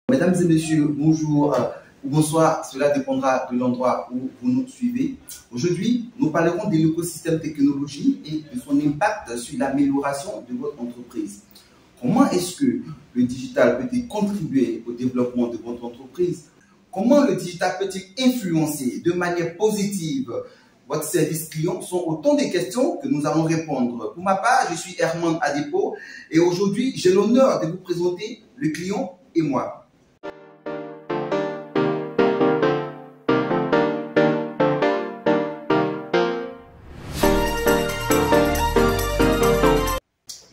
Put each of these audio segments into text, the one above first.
Mesdames et messieurs, bonjour ou bonsoir, cela dépendra de l'endroit où vous nous suivez. Aujourd'hui, nous parlerons de l'écosystème technologie et de son impact sur l'amélioration de votre entreprise. Comment est-ce que le digital peut-il contribuer au développement de votre entreprise? Comment le digital peut-il influencer de manière positive votre service client? Sont autant de questions que nous allons répondre. Pour ma part, je suis Herman Adepo et aujourd'hui, j'ai l'honneur de vous présenter le client et moi.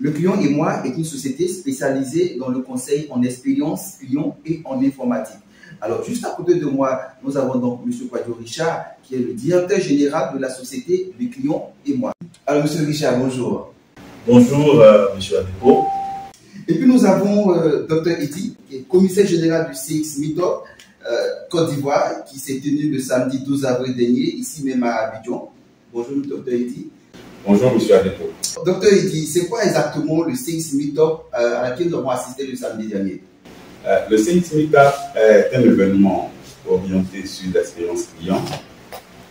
Le client et moi est une société spécialisée dans le conseil en expérience client et en informatique. Alors, juste à côté de moi, nous avons donc M. Kwadjo Richard, qui est le directeur général de la société Le Client et moi. Alors, M. Richard, bonjour. Bonjour, M. Adepo. Et puis, nous avons Dr Edi, qui est commissaire général du CX Meetup Côte d'Ivoire, qui s'est tenu le samedi 12 avril dernier, ici même à Abidjan. Bonjour, Dr Edi. Bonjour, M. Adepo. Docteur Edi, c'est quoi exactement le CX Meetup à laquelle nous avons assisté le samedi dernier? Le CX Meetup est un événement orienté sur l'expérience client.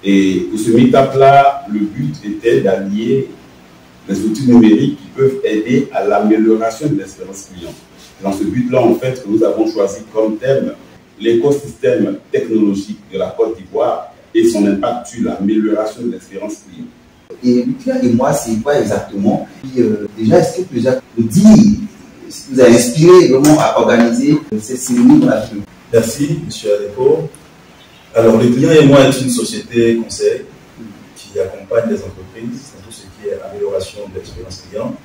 Et pour ce Meetup-là, le but était d'allier les outils numériques qui peuvent aider à l'amélioration de l'expérience client. Dans ce but-là, en fait, nous avons choisi comme thème l'écosystème technologique de la Côte d'Ivoire et son impact sur l'amélioration de l'expérience client. Et Le Client et moi, c'est quoi exactement? Déjà, est-ce que vous pouvez nous dire ce qui vous a inspiré vraiment à organiser cette cérémonie qu'on a fait? Merci, M. Adepo. Alors, Le Client et moi est une société conseil qui accompagne les entreprises dans tout ce qui est amélioration de l'expérience client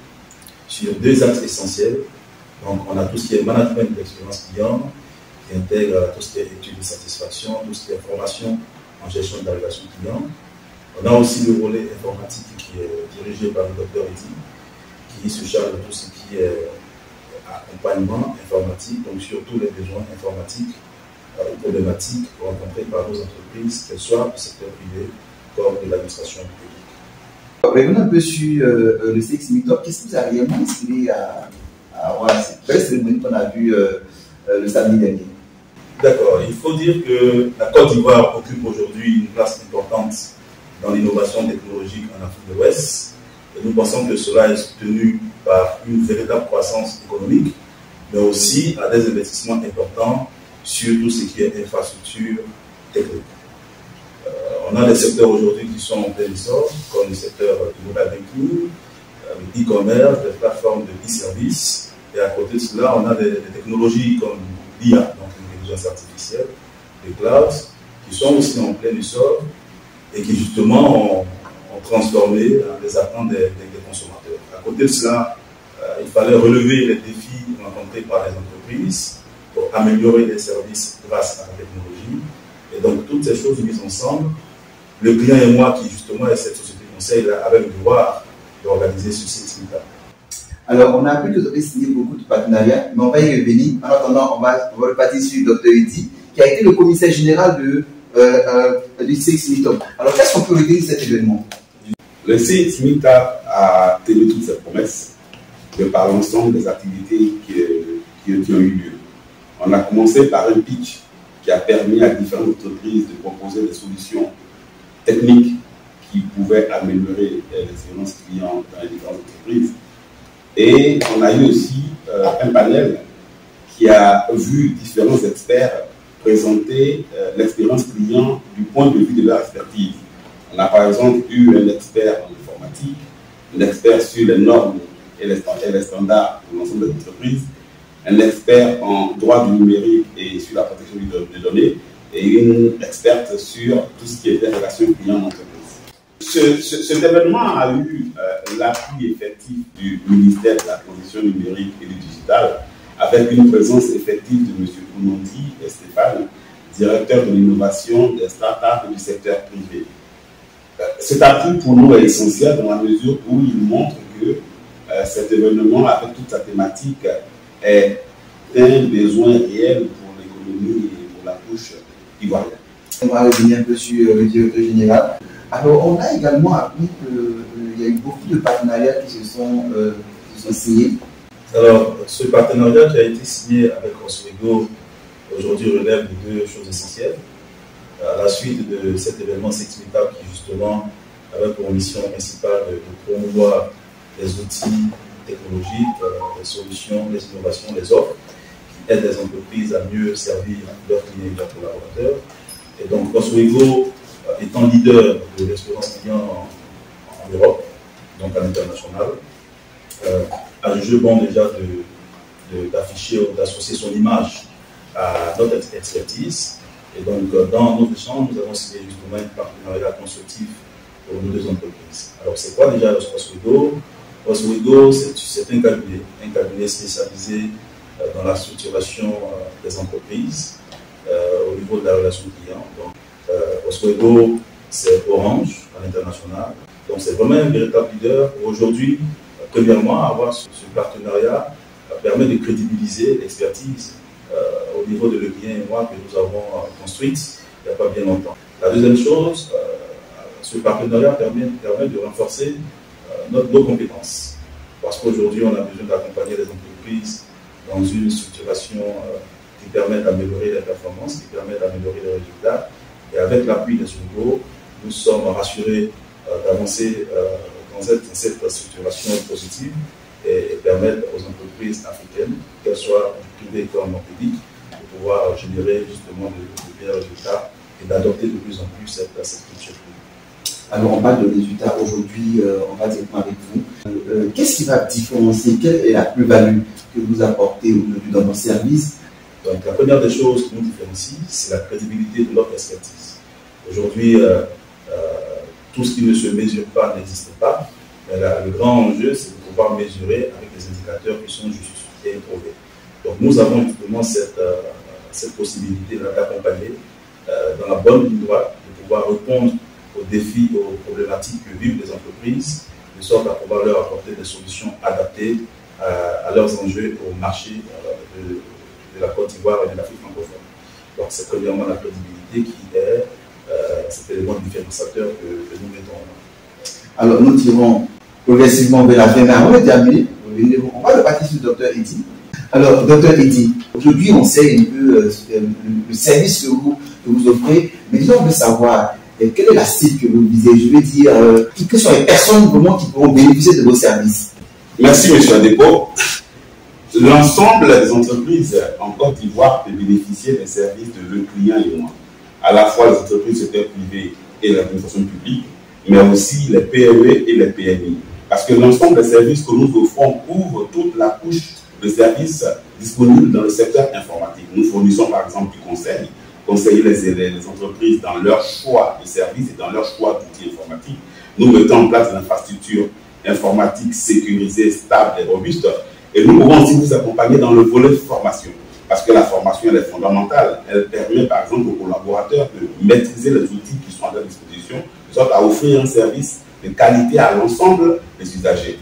sur deux axes essentiels. Donc, on a tout ce qui est management de l'expérience client, qui intègre tout ce qui est étude de satisfaction, tout ce qui est formation en gestion de la relation client. On a aussi le volet informatique qui est dirigé par le Dr Edi, qui se charge de tout ce qui est accompagnement informatique, donc sur tous les besoins informatiques ou problématiques rencontrés par nos entreprises, qu'elles soient du secteur privé comme de l'administration publique. Revenons un peu sur le CX Meetup. Qu'est-ce qui vous a réellement inspiré à voilà, cette belle cérémonie qu'on a vue le samedi dernier? D'accord, il faut dire que la Côte d'Ivoire occupe aujourd'hui une place importante dans l'innovation technologique en Afrique de l'Ouest. Et nous pensons que cela est soutenu par une véritable croissance économique, mais aussi à des investissements importants sur tout ce qui est infrastructure technique. On a des secteurs aujourd'hui qui sont en plein essor, comme le secteur du mobile banking, le e-commerce, des plateformes de e-service. Et à côté de cela, on a des technologies comme l'IA, donc l'intelligence artificielle, les clouds, qui sont aussi en plein essor et qui justement ont transformé les attentes des consommateurs. À côté de cela, il fallait relever les défis rencontrés par les entreprises pour améliorer les services grâce à la technologie. Et donc, toutes ces choses mises ensemble, le client et moi, qui justement est cette société de conseil, avec le devoir d'organiser ce CX Meetup. Alors, on a appris que vous avez signé beaucoup de partenariats, mais on va y revenir. En attendant, on va repartir sur Dr Edi, qui a été le commissaire général du CX Meetup. Alors, qu'est-ce qu'on peut retenir de cet événement? Le CX Meetup a tenu toutes ses promesses de par l'ensemble des activités qui ont eu lieu. On a commencé par un pitch qui a permis à différentes entreprises de proposer des solutions techniques qui pouvaient améliorer l'expérience client dans les différentes entreprises. Et on a eu aussi un panel qui a vu différents experts présenter l'expérience client du point de vue de leur expertise. On a par exemple eu un expert en informatique, un expert sur les normes et les standards de l'ensemble des entreprises, un expert en droit du numérique et sur la protection des données, et une experte sur tout ce qui était relation client d'entreprise. Cet événement a eu l'appui effectif du ministère de la Transition numérique et du digital, avec une présence effective de M. Kounondi et Stéphane, directeur de l'innovation des startups du secteur privé. Cet appui pour nous est essentiel dans la mesure où il montre que cet événement, avec toute sa thématique, est un besoin réel pour l'économie et pour la couche ivoirienne. On va revenir un peu sur le directeur général. Alors, on a également appris qu'il y a eu beaucoup de partenariats qui se sont signés. Alors, ce partenariat qui a été signé avec Oswego aujourd'hui relève de deux choses essentielles. À la suite de cet événement Sexmeetup qui justement avait pour mission principale de promouvoir les outils technologiques, les solutions, les innovations, les offres qui aident les entreprises à mieux servir leurs clients et leurs collaborateurs. Et donc Oswego, étant leader de l'expérience client en Europe, donc à l'international, a jugé bon déjà d'afficher ou d'associer son image à notre expertise. Et donc, dans notre échange, nous avons signé justement un partenariat constructif pour nos deux entreprises. Alors, c'est quoi déjà Oswego? Oswego, c'est un cabinet spécialisé dans la structuration des entreprises au niveau de la relation client. Donc, Oswego, c'est Orange à l'international. Donc, c'est vraiment un véritable leader. Aujourd'hui, premièrement, avoir ce partenariat permet de crédibiliser l'expertise au niveau de Le Client et Moi que nous avons construite il n'y a pas bien longtemps. La deuxième chose, ce partenariat permet de renforcer nos compétences. Parce qu'aujourd'hui, on a besoin d'accompagner les entreprises dans une structuration qui permet d'améliorer les performances, qui permet d'améliorer les résultats. Et avec l'appui des Oswego, nous sommes rassurés d'avancer dans cette structuration positive et permettre aux entreprises africaines, qu'elles soient du privé comme en public, de pouvoir générer justement de meilleurs résultats et d'adopter de plus en plus cette culture. Alors, on parle de résultats aujourd'hui, on va directement avec vous. Qu'est-ce qui va différencier? Quelle est la plus-value que vous apportez aujourd'hui dans vos services? Donc, la première des choses qui nous différencie, c'est la crédibilité de notre expertise. Aujourd'hui, tout ce qui ne se mesure pas n'existe pas. Mais le grand enjeu, c'est de pouvoir mesurer avec des indicateurs qui sont justes et éprouvés. Donc, nous avons justement cette possibilité d'accompagner dans la bonne ligne droite, de pouvoir répondre aux défis, aux problématiques que vivent les entreprises, de sorte à pouvoir leur apporter des solutions adaptées à leurs enjeux au marché de la Côte d'Ivoire et de l'Afrique francophone. Donc, c'est premièrement la crédibilité qui est cet élément différenciateur que nous mettons en œuvre. Alors, nous tirons progressivement vers la fin, mais avant de terminer, on va repartir sur le Dr Eddy. Alors, Dr Eddy, aujourd'hui, on sait un peu le service que vous offrez, mais disons, on veut savoir quelle est la cible que vous visez. Je veux dire, quelles sont les personnes vraiment qui pourront bénéficier de vos services? Merci, M. Adepo. L'ensemble des entreprises en Côte d'Ivoire peut bénéficier des services de Le Client et Moi. À la fois les entreprises du secteur privé et l'administration publique, mais aussi les PME et les PMI. Parce que l'ensemble des services que nous offrons couvre toute la couche de services disponibles dans le secteur informatique. Nous fournissons par exemple du conseil, conseiller les entreprises dans leur choix de services et dans leur choix d'outils informatiques. Nous mettons en place une infrastructure informatique sécurisée, stable et robuste. Et nous pouvons aussi vous accompagner dans le volet formation. Parce que la formation, elle est fondamentale. Elle permet, par exemple, aux collaborateurs de maîtriser les outils qui sont à leur disposition, de sorte à offrir un service de qualité à l'ensemble des usagers.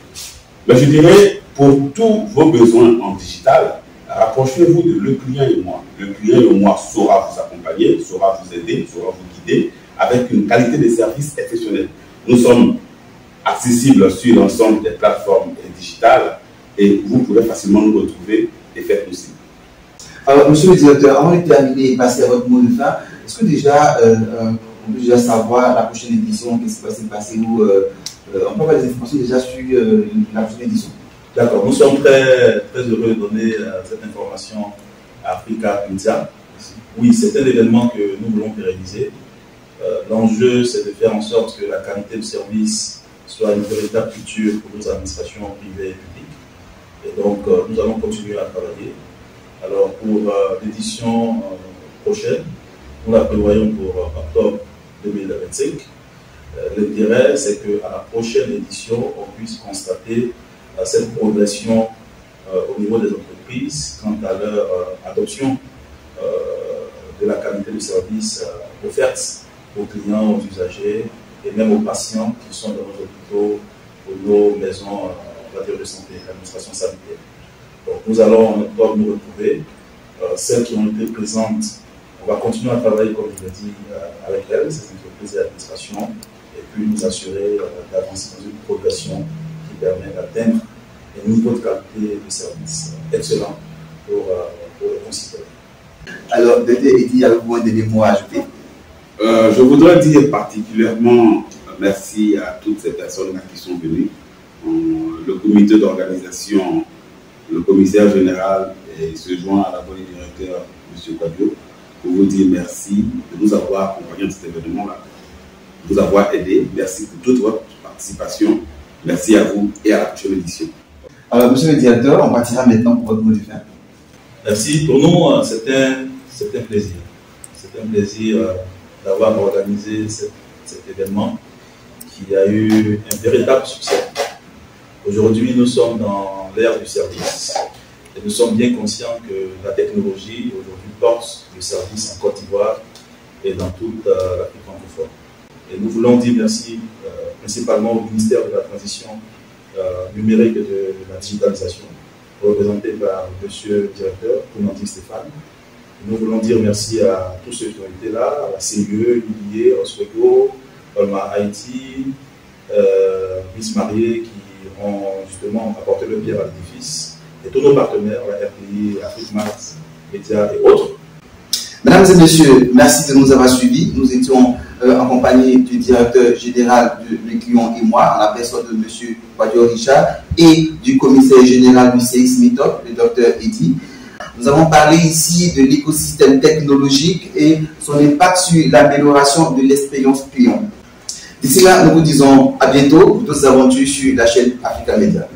Mais je dirais, pour tous vos besoins en digital, rapprochez-vous de Le Client et Moi. Le Client et Moi saura vous accompagner, saura vous aider, saura vous guider avec une qualité de service exceptionnelle. Nous sommes accessibles sur l'ensemble des plateformes digitales et vous pourrez facilement nous retrouver et faire possible. Alors, monsieur le directeur, avant de terminer et passer à votre mot de fin, est-ce que déjà, on peut déjà savoir la prochaine édition, qu'est-ce qui va se passer, ou on peut avoir des informations déjà sur la prochaine édition? D'accord, nous sommes très heureux de donner cette information à Africa Media. Oui, c'est un événement que nous voulons pérenniser. L'enjeu, c'est de faire en sorte que la qualité de service soit une véritable culture pour nos administrations privées et publiques. Et donc, nous allons continuer à travailler. Alors, pour l'édition prochaine, nous la prévoyons pour octobre 2025. L'intérêt, c'est qu'à la prochaine édition, on puisse constater cette progression au niveau des entreprises quant à leur adoption de la qualité de service offerte aux clients, aux usagers et même aux patients qui sont dans nos hôpitaux ou nos maisons de santé, l'administration sanitaire. Donc nous allons en octobre nous retrouver. Celles qui ont été présentes, on va continuer à travailler, comme je l'ai dit, avec elles, ces entreprises et l'administration, et puis nous assurer d'avancer dans une progression qui permet d'atteindre un niveau de qualité de service excellent pour les concitoyens. Alors, Dr. Eddy, avez-vous un dernier mot à ajouter? Je voudrais dire particulièrement merci à toutes ces personnes qui sont venues. Le comité d'organisation, le commissaire général se joint à la voix du directeur, M. Quadio, pour vous dire merci de nous avoir accompagnés dans cet événement-là, de nous avoir aidés. Merci pour toute votre participation. Merci à vous et à la prochaine édition. Alors, monsieur le directeur, on partira maintenant pour votre mot de fin. Merci. Pour nous, c'est un plaisir. C'est un plaisir d'avoir organisé cet événement qui a eu un véritable succès. Aujourd'hui, nous sommes dans l'ère du service et nous sommes bien conscients que la technologie aujourd'hui porte le service en Côte d'Ivoire et dans toute l'Afrique francophone. Et nous voulons dire merci principalement au ministère de la Transition numérique et de la digitalisation, représenté par M. le directeur, Kounandi Stéphane. Nous voulons dire merci à tous ceux qui ont été là, à la CIE, l'UIE, Oswego, Olma Haïti, Miss Marié, qui ont justement apporté le pierre à l'édifice, et tous nos partenaires, la RPI, Afrique-Mart, Média et autres. Mesdames et messieurs, merci de nous avoir suivis. Nous étions en compagnie du directeur général de L'Inclion et moi, en la personne de M. Quadio Richard, et du commissaire général du CX Meetup, le Dr. Eddy. Nous avons parlé ici de l'écosystème technologique et son impact sur l'amélioration de l'expérience client. D'ici là, nous vous disons à bientôt pour d'autres aventures sur la chaîne Africa Media.